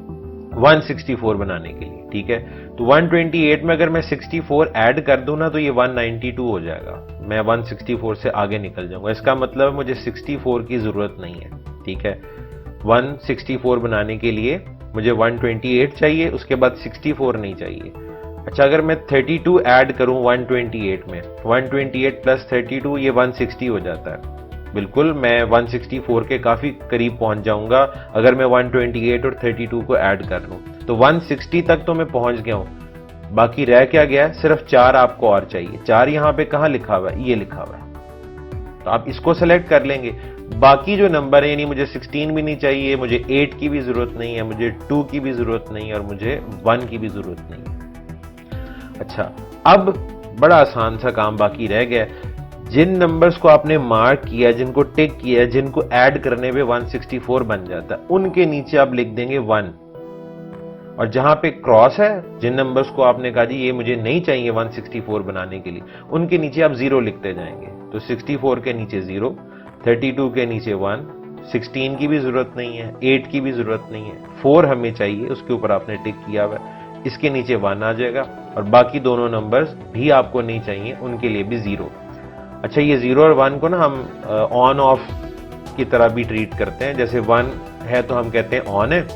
[SPEAKER 1] 164 बनाने के लिए, ठीक है। तो 128 में अगर मैं 64 ऐड कर दूं ना, तो ये 192 हो जाएगा, मैं 164 से आगे निकल जाऊंगा। इसका मतलब मुझे 64 की जरूरत नहीं है, ठीक है। 164 बनाने के लिए मुझे 128 चाहिए, उसके बाद 64 नहीं चाहिए। अच्छा, अगर मैं 32 ऐड करूं 128 में, 128 प्लस 32 ये 160 हो जाता है। बिल्कुल मैं 164 के काफी करीब पहुंच जाऊंगा अगर मैं 128 और 32 को ऐड कर लूं। तो 160 तक तो मैं पहुंच गया हूं। बाकी रह क्या गया है, सिर्फ 4 आपको और चाहिए। 4 यहां पे कहां लिखा हुआ है, ये लिखा हुआ है, तो आप इसको सेलेक्ट कर लेंगे। बाकी जो नंबर है, यानी मुझे 16 भी नहीं चाहिए, मुझे 8 की भी जरूरत नहीं है, मुझे 2 की भी जरूरत नहीं है और मुझे 1 की भी जरूरत नहीं है। अच्छा, अब बड़ा आसान सा काम बाकी रह गया। जिन नंबर्स को आपने मार्क किया, जिनको टिक किया, जिनको ऐड करने पे 164 बन जाता है, उनके नीचे आप लिख देंगे 1। और जहां पे क्रॉस है, जिन नंबर्स को आपने कहा जी ये मुझे नहीं चाहिए 164 बनाने के लिए, उनके नीचे आप 0 लिखते जाएंगे। तो 64 के नीचे 0, 32 के नीचे 1, 16 की भी जरूरत नहीं है, 8 की भी जरूरत नहीं है, 4 हमें चाहिए, उसके ऊपर आपने टिक किया हुआ है, इसके नीचे 1 आ जाएगा। और बाकी दोनों नंबर्स भी आपको नहीं चाहिए, उनके लिए भी 0। अच्छा, ये 0 और 1 को ना हम ऑन ऑफ की तरह भी ट्रीट करते हैं। जैसे 1 है तो हम कहते हैं ऑन है,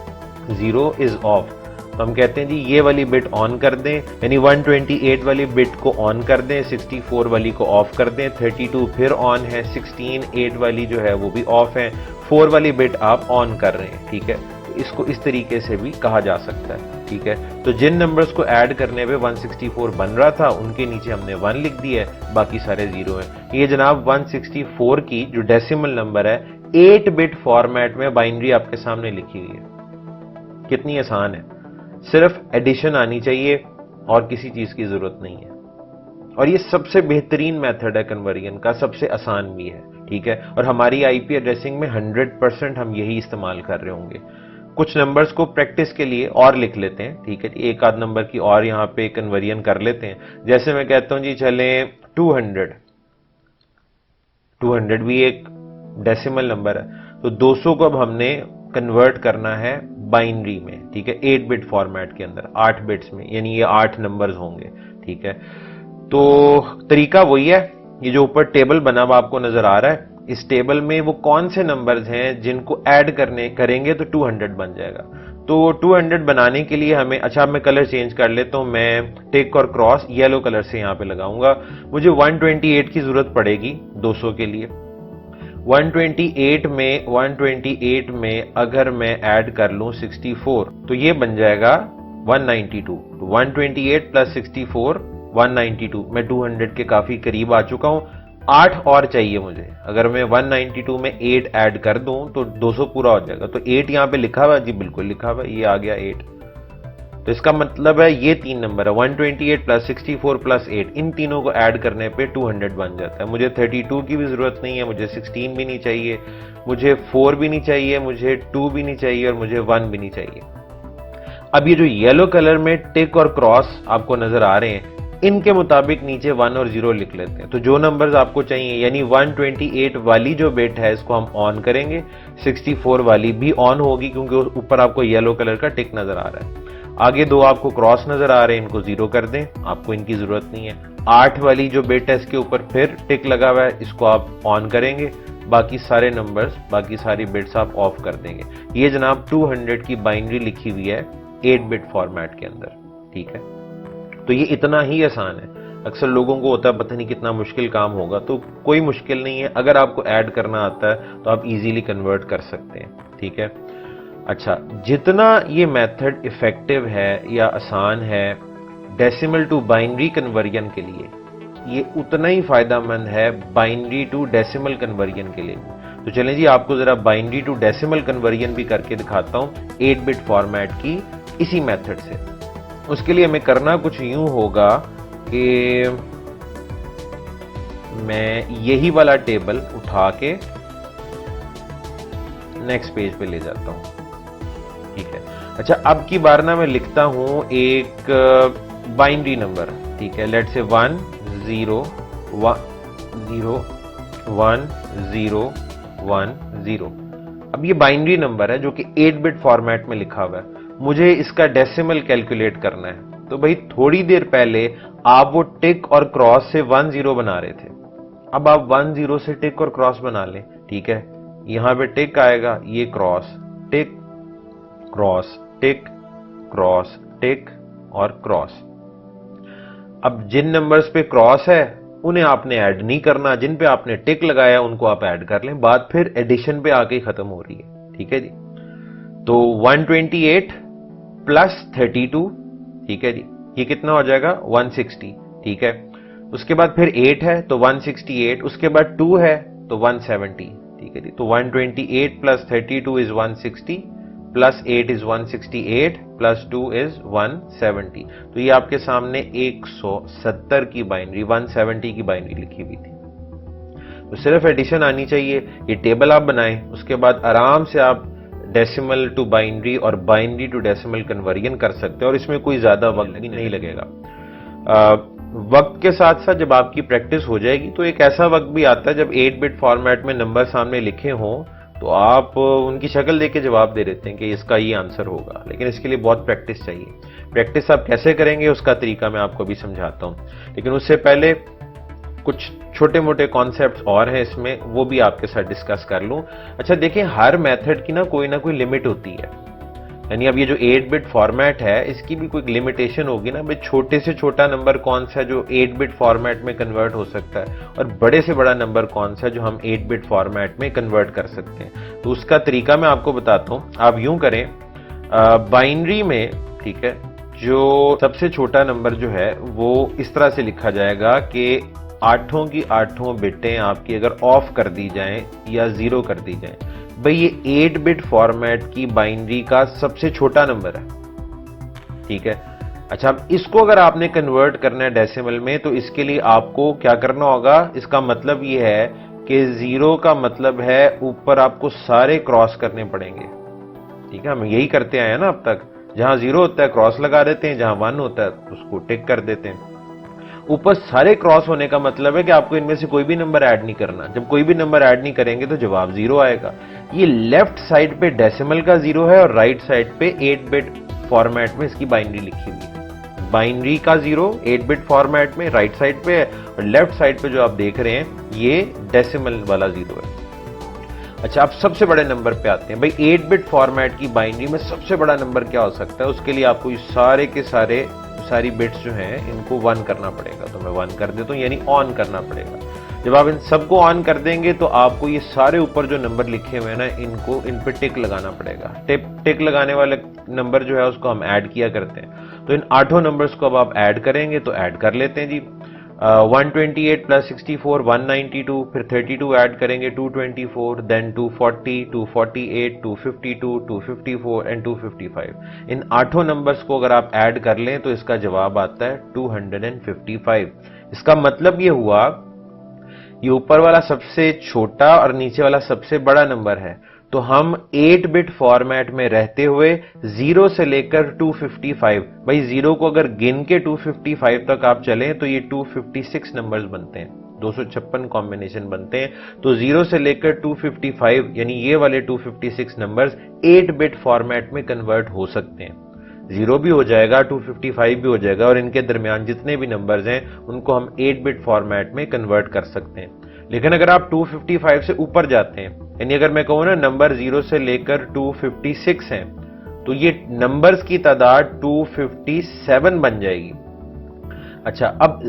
[SPEAKER 1] 0 इज ऑफ, तो हम कहते हैं जी ये वाली बिट ऑन कर दें, यानी 128 वाली बिट को ऑन कर दें, 64 वाली को ऑफ कर दें, 32 फिर ऑन है, 16 8 वाली जो है वो भी ऑफ है, 4 वाली बिट आप ऑन कर रहे हैं। ठीक है, तो इसको इस तरीके से भी कहा जा सकता है। ठीक है, तो जिन नंबर्स को ऐड करने पे 164 बन रहा था, उनके नीचे हमने 1 लिख दिया है, बाकी सारे 0 हैं। ये जनाब 164 की जो डेसिमल नंबर है, 8 बिट फॉर्मेट में बाइनरी आपके सामने लिखी हुई है। कितनी आसान है, सिर्फ एडिशन आनी चाहिए और किसी चीज की जरूरत नहीं है। और ये सबसे बेहतरीन मेथड है कन्वर्जन का, सबसे आसान भी है। ठीक है, और हमारी आईपी एड्रेसिंग में 100% हम यही इस्तेमाल कर रहे होंगे। कुछ नंबर्स को प्रैक्टिस के लिए और लिख लेते हैं। ठीक है, एक आध नंबर की और यहां पे कन्वर्जन कर लेते हैं। जैसे मैं कहता हूं जी चले 200, 200 भी एक डेसिमल नंबर है, तो 200 को अब हमने कन्वर्ट करना है बाइनरी में। ठीक है, 8 बिट फॉर्मेट के अंदर, 8 बिट्स में, यानी ये 8 नंबर्स होंगे। ठीक है, तो तरीका वही है। ये जो ऊपर टेबल बना हुआ आपको नजर आ रहा है, इस टेबल में वो कौन से नंबर्स हैं जिनको ऐड करने करेंगे तो 200 बन जाएगा। तो 200 बनाने के लिए हमें, अच्छा मैं कलर चेंज कर लेता हूं, मैं टिक और क्रॉस येलो कलर से यहां पे लगाऊंगा। मुझे 128 की जरूरत पड़ेगी 200 के लिए। 128 में अगर मैं ऐड कर लूं 64, तो ये बन जाएगा 192। 128 प्लस 64 192। मैं 200 के काफी करीब आ चुका हूं। 8 और चाहिए मुझे। अगर मैं 192 में 8 ऐड कर दूं तो 200 पूरा हो जाएगा। तो 8 यहां पे लिखा हुआ है जी, बिल्कुल लिखा हुआ है, ये आ गया 8। तो इसका मतलब है ये 3 नंबर है, 128 प्लस 64 प्लस 8, इन तीनों को ऐड करने पे 200 बन जाता है। मुझे 32 की भी जरूरत नहीं है, मुझे 16 भी नहीं चाहिए, मुझे 4 भी नहीं चाहिए, मुझे 2 भी नहीं चाहिए और मुझे 1 भी नहीं चाहिए। अब ये जो येलो कलर में टिक और क्रॉस आपको नजर आ रहे हैं, इनके मुताबिक नीचे 1 और 0 लिख लेते हैं। तो जो नंबर्स आपको चाहिए, यानी 128 वाली जो बिट है इसको हम ऑन करेंगे, 64 वाली भी ऑन होगी क्योंकि ऊपर आपको येलो कलर का टिक नजर आ रहा है। आगे 2 आपको क्रॉस नजर आ रहे हैं, इनको 0 कर दें, आपको इनकी जरूरत नहीं है। 8 वाली जो बिट है इसके ऊपर फिर टिक लगा हुआ है, इसको आप ऑन करेंगे, बाकी सारे नंबर्स, बाकी सारी बिट्स आप ऑफ कर देंगे। ये जनाब 200 की बाइनरी लिखी हुई है 8 बिट फॉर्मेट के अंदर। ठीक है, तो ये इतना ही आसान है। अक्सर लोगों को होता है पता नहीं कितना मुश्किल काम होगा, तो कोई मुश्किल नहीं है। अगर आपको ऐड करना आता है तो आप इजीली कन्वर्ट कर सकते हैं। ठीक है, अच्छा, जितना ये मेथड इफेक्टिव है या आसान है डेसिमल टू बाइनरी कन्वर्जन के लिए, ये उतना ही फायदेमंद है बाइनरी टू डेसिमल कन्वर्जन के लिए। तो चलें जी, आपको जरा बाइनरी टू डेसिमल कन्वर्जन भी करके दिखाता हूं 8 बिट फॉर्मेट की इसी मेथड से। उसके लिए हमें करना कुछ यूं होगा कि मैं यही वाला टेबल उठा के नेक्स्ट पेज पे ले जाता हूं। ठीक है, अच्छा अब की बार ना मैं लिखता हूं एक बाइनरी नंबर। ठीक है, लेट्स से 1 0 1 0 1 0 1 0। अब ये बाइनरी नंबर है जो कि 8 बिट फॉर्मेट में लिखा हुआ है। मुझे इसका डेसिमल कैलकुलेट करना है। तो भाई थोड़ी देर पहले आप वो टिक और क्रॉस से 1 0 बना रहे थे, अब आप 1 0 से टिक और क्रॉस बना लें। ठीक है, यहां पे टिक आएगा, ये cross, tick cross, tick cross, टिक और क्रॉस। अब जिन नंबर्स पे क्रॉस है उन्हें आपने ऐड नहीं करना, जिन पे आपने टिक लगाया उनको आप ऐड कर लें, बात फिर एडिशन पे आके खत्म हो रही है। ठीक है जी, तो 128 प्लस 32, ठीक है जी, ये कितना हो जाएगा 160। ठीक है, उसके बाद फिर 8 है तो 168, उसके बाद 2 है तो 170। ठीक है जी, तो 128 plus 32 is 160 plus 8 is 168 plus 2 is 170। तो ये आपके सामने 170 की बाइनरी, 170 की बाइनरी लिखी हुई थी। तो सिर्फ एडिशन आनी चाहिए, ये टेबल आप बनाएं, उसके बाद आराम से आप डेसिमल टू बाइनरी और बाइनरी टू डेसिमल कन्वर्जन कर सकते हैं और इसमें कोई ज्यादा वक्त भी नहीं लगेगा। वक्त के साथ साथ जब आपकी प्रैक्टिस हो जाएगी तो एक ऐसा वक्त भी आता है जब 8 बिट फॉर्मेट में नंबर सामने लिखे हों तो आप उनकी शक्ल देख के जवाब दे देते हैं कि इसका ये आंसर होगा, लेकिन इसके लिए बहुत प्रैक्टिस चाहिए। प्रैक्टिस आप कैसे करेंगे उसका तरीका मैं आपको अभी समझाता हूं, लेकिन उससे पहले कुछ छोटे मोटे कॉन्सेप्ट्स और हैं इसमें, वो भी आपके साथ डिस्कस कर लूं। अच्छा देखिए, हर मेथड की ना कोई लिमिट होती है, यानी अब ये जो 8 बिट फॉर्मेट है इसकी भी कोई लिमिटेशन होगी ना, भाई छोटे से छोटा नंबर कौन सा है जो 8 बिट फॉर्मेट में कन्वर्ट हो सकता है और बड़े से बड़ा नंबर कौन सा है जो हम 8 बिट फॉर्मेट में कन्वर्ट कर सकते हैं। तो उसका तरीका मैं आपको बताता हूं। आप यूं करें, बाइनरी में, ठीक है, जो सबसे छोटा नंबर जो है वो इस तरह से लिखा जाएगा कि आठों की आठों बिटें आपकी अगर ऑफ कर दी जाएं या जीरो कर दी जाएं, भाई ये 8 बिट फॉर्मेट की बाइनरी का सबसे छोटा नंबर है। ठीक है, अच्छा अब इसको अगर आपने कन्वर्ट करना है डेसिमल में तो इसके लिए आपको क्या करना होगा, इसका मतलब ये है कि जीरो का मतलब है ऊपर आपको सारे क्रॉस करने पड़ेंगे। ठीक है, हम यही करते आए हैं ना अब तक, जहां जीरो होता है क्रॉस लगा देते हैं, जहां 1 होता है उसको टिक कर देते हैं। ऊपर सारे क्रॉस होने का मतलब है कि आपको इनमें से कोई भी नंबर ऐड नहीं करना। जब कोई भी नंबर ऐड नहीं करेंगे तो जवाब जीरो आएगा। ये लेफ्ट साइड पे डेसिमल का जीरो है और राइट साइड पे 8 बिट फॉर्मेट में इसकी बाइनरी लिखी हुई है। बाइनरी का जीरो 8 बिट फॉर्मेट में राइट साइड पे है और लेफ्ट साइड पे जो आप देख रहे हैं ये डेसिमल वाला जीरो है। अच्छा, अब सबसे बड़े नंबर पे आते हैं। भाई 8 बिट फॉर्मेट की बाइनरी में सबसे बड़ा नंबर क्या हो सकता है, उसके लिए आपको ये सारे के सारी बिट्स जो हैं इनको 1 करना पड़ेगा। तो मैं 1 कर देता हूं, यानी ऑन करना पड़ेगा। जब आप इन सबको ऑन कर देंगे तो आपको ये सारे ऊपर जो नंबर लिखे हुए हैं ना इनको इन पे टिक लगाना पड़ेगा। टिक लगाने वाले नंबर जो है उसको हम ऐड किया करते हैं। तो इन आठों नंबर्स को अब आप ऐड करेंगे तो ऐड कर लेते हैं जी। 128 प्लस 64 192, फिर 32 ऐड करेंगे 224, देन 240, 248, 252, 254 एंड 255। इन आठों नंबर्स को अगर आप ऐड कर लें तो इसका जवाब आता है 255। इसका मतलब ये हुआ, ये ऊपर वाला सबसे छोटा और नीचे वाला सबसे बड़ा नंबर है। तो हम 8 बिट फॉर्मेट में रहते हुए 0 से लेकर 255, भाई 0 को अगर गिन के 255 तक आप चलें तो ये 256 नंबर्स बनते हैं, 256 कॉम्बिनेशन बनते हैं। तो 0 से लेकर 255 यानी ये वाले 256 नंबर्स 8 बिट फॉर्मेट में कन्वर्ट हो सकते हैं। 0 भी हो जाएगा, 255 भी हो जाएगा और इनके दरमियान जितने भी नंबर्स हैं उनको हम 8 बिट फॉर्मेट में कन्वर्ट कर सकते हैं। लेकिन अगर आप 255 से ऊपर जाते हैं, यानी अगर मैं कहूं ना नंबर 0 से लेकर 256 हैं, तो ये नंबर्स की तादाद 257 बन जाएगी। अच्छा, अब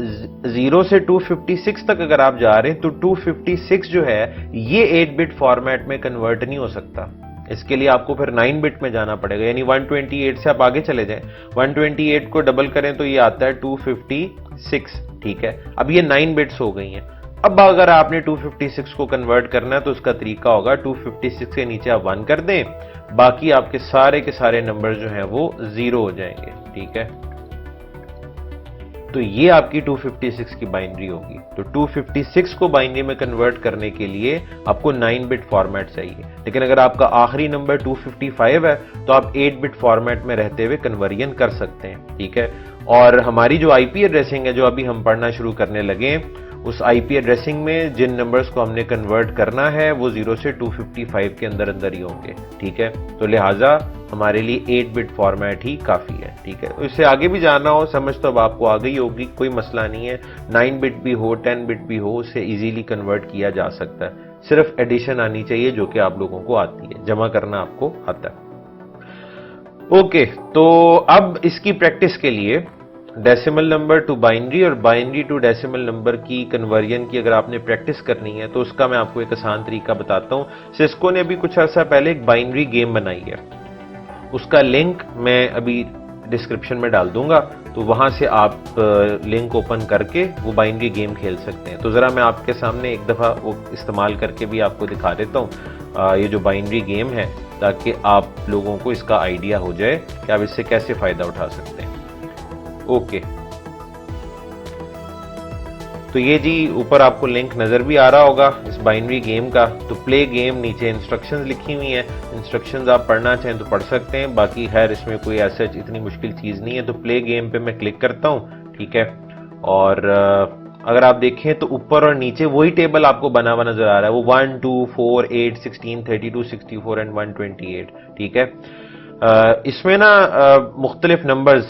[SPEAKER 1] 0 से 256 तक अगर आप जा रहे हैं तो 256 जो है ये 8 बिट फॉर्मेट में कन्वर्ट नहीं हो सकता। इसके लिए आपको फिर 9 बिट में जाना पड़ेगा, यानी 128 से आप आगे चले जाएं। 128 को डबल करें तो ये आता है 256। ठीक है, अब ये 9 बिट्स हो गई हैं। अब अगर आपने 256 को कन्वर्ट करना है तो उसका तरीका होगा 256 के नीचे आप 1 कर दें, बाकी आपके सारे के सारे नंबर जो हैं वो 0 हो जाएंगे। ठीक है, तो ये आपकी 256 की बाइनरी होगी। तो 256 को बाइनरी में कन्वर्ट करने के लिए आपको 9 बिट फॉर्मेट चाहिए, लेकिन अगर आपका आखिरी नंबर 255 है तो आप 8 बिट फॉर्मेट में रहते हुए कन्वर्जन कर सकते हैं। ठीक है, और हमारी जो आईपी एड्रेसिंग है जो अभी हम पढ़ना शुरू करने लगे, उस आईपी एड्रेसिंग में जिन नंबर्स को हमने कन्वर्ट करना है वो 0 से 255 के अंदर अंदर ही होंगे। ठीक है, तो लिहाजा हमारे लिए 8 बिट फॉर्मेट ही काफी है। ठीक है, तो इससे आगे भी जाना हो समझ तो अब आपको आ गई होगी, कोई मसला नहीं है। 9 बिट भी हो 10 बिट भी हो उसे इजीली कन्वर्ट किया जा सकता है। सिर्फ एडिशन आनी चाहिए जो कि आप लोगों को आती है, जमा करना आपको आता है। ओके, तो अब इसकी प्रैक्टिस के लिए डेसिमल नंबर टू बाइनरी और बाइनरी टू डेसिमल नंबर की कन्वर्जन की अगर आपने प्रैक्टिस करनी है तो उसका मैं आपको एक आसान तरीका बताता हूं। सिस्को ने अभी कुछ अर्सा पहले एक बाइनरी गेम बनाई है, उसका लिंक मैं अभी डिस्क्रिप्शन में डाल दूंगा, तो वहां से आप लिंक ओपन करके वो बाइनरी गेम खेल सकते हैं। तो जरा मैं आपके सामने एक दफा वो इस्तेमाल करके भी आपको दिखा देता हूं ये जो बाइनरी गेम है, ताकि आप लोगों को इसका आइडिया हो जाए कि आप इससे कैसे फायदा उठा सकते हैं। ओके, तो ये जी ऊपर आपको लिंक नजर भी आ रहा होगा इस बाइनरी गेम का। तो प्ले गेम, नीचे इंस्ट्रक्शंस लिखी हुई हैं, इंस्ट्रक्शंस आप पढ़ना चाहें तो पढ़ सकते हैं, बाकी खैर इसमें कोई ऐसा इतनी मुश्किल चीज नहीं है। तो प्ले गेम पे मैं क्लिक करता हूं, ठीक है। और अगर आप देखें तो ऊपर और नीचे वही टेबल आपको बना हुआ नजर आ रहा है, वो 1 2 4 8 16 32 64 एंड 128, ठीक है। इसमें ना मुख्तलिफ नंबर्स,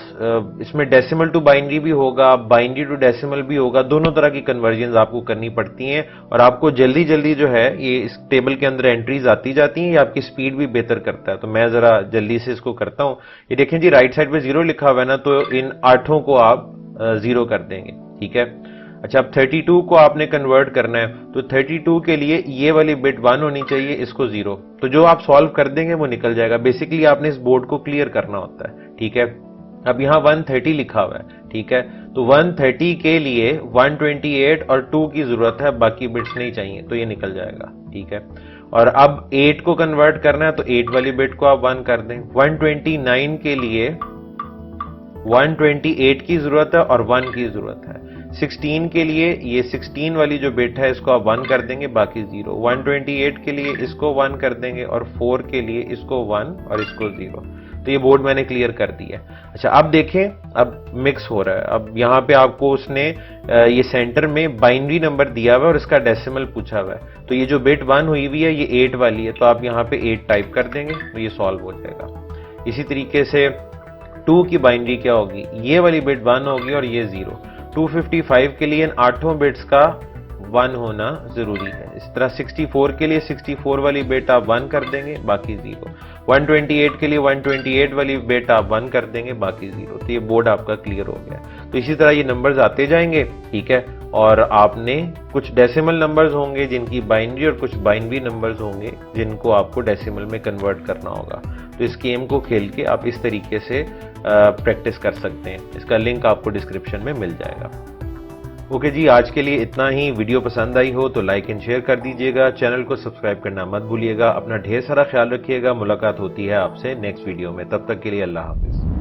[SPEAKER 1] इसमें डेसिमल टू बाइनरी भी होगा, बाइनरी टू डेसिमल भी होगा, दोनों तरह की कन्वर्जन आपको करनी पड़ती हैं। और आपको जल्दी जल्दी जो है ये इस टेबल के अंदर एंट्रीज आती जाती हैं, ये आपकी स्पीड भी बेहतर करता है। तो मैं जरा जल्दी से इसको करता हूं। ये देखें जी, राइट साइड पे 0 लिखा हुआ है ना, तो इन 8 को आप 0 कर देंगे, ठीक है। अच्छा, अब 32 को आपने कन्वर्ट करना है, तो 32 के लिए ये वाली बिट 1 होनी चाहिए, इसको 0। तो जो आप सॉल्व कर देंगे वो निकल जाएगा। बेसिकली आपने इस बोर्ड को क्लियर करना होता है, ठीक है। अब यहां 130 लिखा हुआ है, ठीक है। तो 130 के लिए 128 और 2 की जरूरत है, बाकी बिट्स नहीं चाहिए, तो ये निकल जाएगा, ठीक है। और अब 8 को कन्वर्ट करना है, तो 8 वाली बिट को आप 1 कर दें। 129 के लिए 128 की जरूरत है और 1 की जरूरत है। 16 के लिए ये 16 वाली जो बिट है इसको आप 1 कर देंगे, बाकी 0। 128 के लिए इसको 1 कर देंगे और 4 के लिए इसको 1 और इसको 0। तो ये बोर्ड मैंने क्लियर कर दिया। अच्छा, अब देखें, अब मिक्स हो रहा है। अब यहां पे आपको उसने ये सेंटर में बाइनरी नंबर दिया हुआ है और इसका डेसिमल पूछा हुआ है। तो ये जो बिट 1 हुई हुई है ये 8 वाली है, तो आप यहां पे 8 टाइप कर देंगे तो ये सॉल्व हो जाएगा। इसी तरीके से 2 की बाइनरी क्या होगी, ये वाली बिट 1 होगी और ये 0। 255 के लिए इन 8 बिट्स का 1 होना जरूरी है। इस तरह 64 के लिए 64 वाली बिट आप 1 कर देंगे, बाकी 0। 128 के लिए 128 वाली बिट आप 1 कर देंगे, बाकी 0। तो ये बोर्ड आपका क्लियर हो गया। तो इसी तरह ये नंबर्स आते जाएंगे, ठीक है। और आपने कुछ डेसिमल नंबर्स होंगे जिनकी बाइनरी और कुछ बाइनरी नंबर्स होंगे जिनको आपको डेसिमल में कन्वर्ट करना होगा। तो इस गेम को खेल के आप इस तरीके से प्रैक्टिस कर सकते हैं। इसका लिंक आपको डिस्क्रिप्शन में मिल जाएगा। ओके जी, आज के लिए इतना ही। वीडियो पसंद आई हो तो लाइक एंड शेयर कर दीजिएगा, चैनल को सब्सक्राइब करना मत भूलिएगा। अपना ढेर सारा ख्याल रखिएगा। मुलाकात होती है आपसे नेक्स्ट वीडियो में, तब तक के लिए अल्लाह हाफिज।